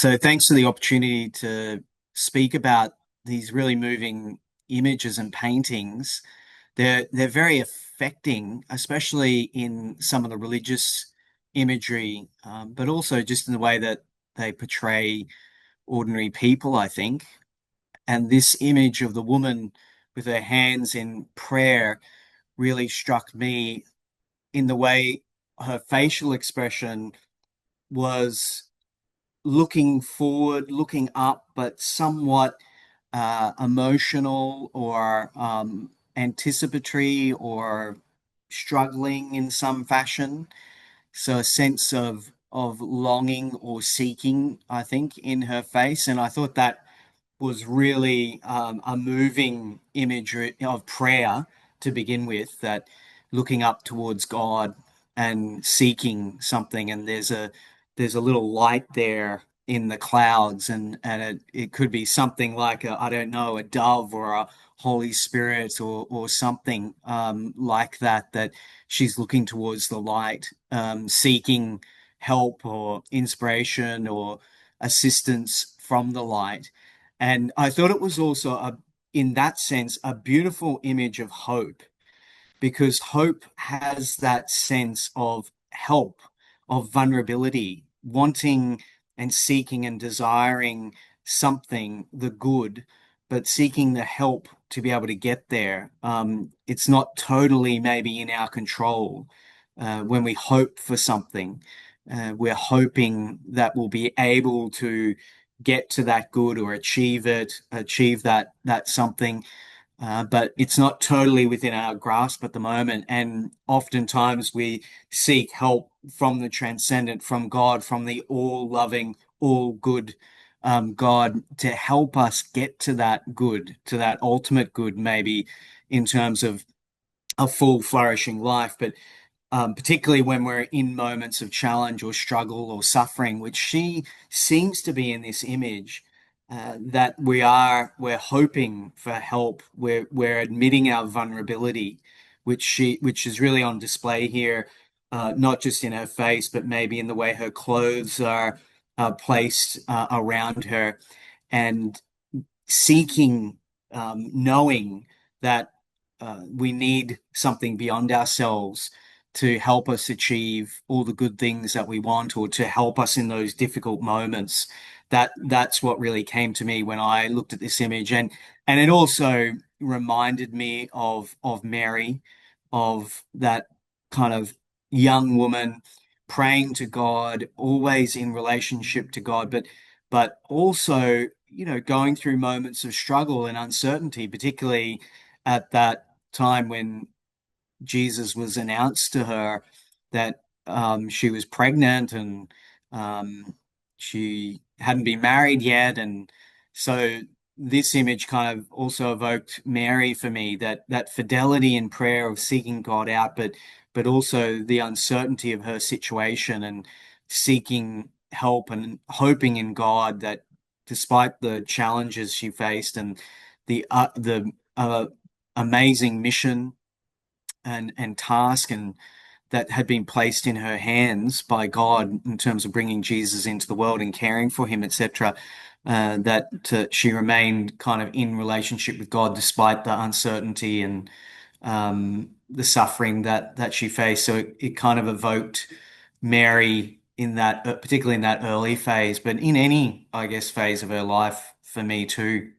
So thanks for the opportunity to speak about these really moving images and paintings. They're very affecting, especially in some of the religious imagery, but also just in the way that they portray ordinary people, I think. And this image of the woman with her hands in prayer really struck me in the way her facial expression was looking forward, looking up, but somewhat emotional or anticipatory or struggling in some fashion. So a sense of longing or seeking, I think, in her face, and I thought that was really a moving imagery of prayer to begin with, that looking up towards God and seeking something. And there's a little light there in the clouds, and it could be something like I don't know, a dove or a Holy Spirit or something like that, that she's looking towards the light, seeking help or inspiration or assistance from the light. And I thought it was also in that sense, a beautiful image of hope, because hope has that sense of help, of vulnerability, wanting and seeking and desiring something, the good, but seeking the help to be able to get there. It's not totally maybe in our control. When we hope for something, we're hoping that we'll be able to get to that good or achieve it, achieve that something, but it's not totally within our grasp at the moment. And oftentimes we seek help from the transcendent, from God, from the all-loving, all-good God, to help us get to that good, to that ultimate good, maybe in terms of a full flourishing life. But particularly when we're in moments of challenge or struggle or suffering, which she seems to be in this image, that we're hoping for help. We're admitting our vulnerability, which is really on display here, not just in her face, but maybe in the way her clothes are placed around her, and seeking, knowing that we need something beyond ourselves to help us achieve all the good things that we want, or to help us in those difficult moments. That's what really came to me when I looked at this image. And it also reminded me of Mary, of that kind of young woman praying to God, always in relationship to God, but also, going through moments of struggle and uncertainty, particularly at that time when Jesus was announced to her that she was pregnant, and she hadn't been married yet. And so this image kind of also evoked Mary for me, that fidelity in prayer of seeking God out, but also the uncertainty of her situation and seeking help and hoping in God that despite the challenges she faced and the amazing mission and task and that had been placed in her hands by God in terms of bringing Jesus into the world and caring for him, etc., that she remained kind of in relationship with God despite the uncertainty and the suffering that she faced. So it kind of evoked Mary in that, particularly in that early phase, but in any, I guess, phase of her life for me too.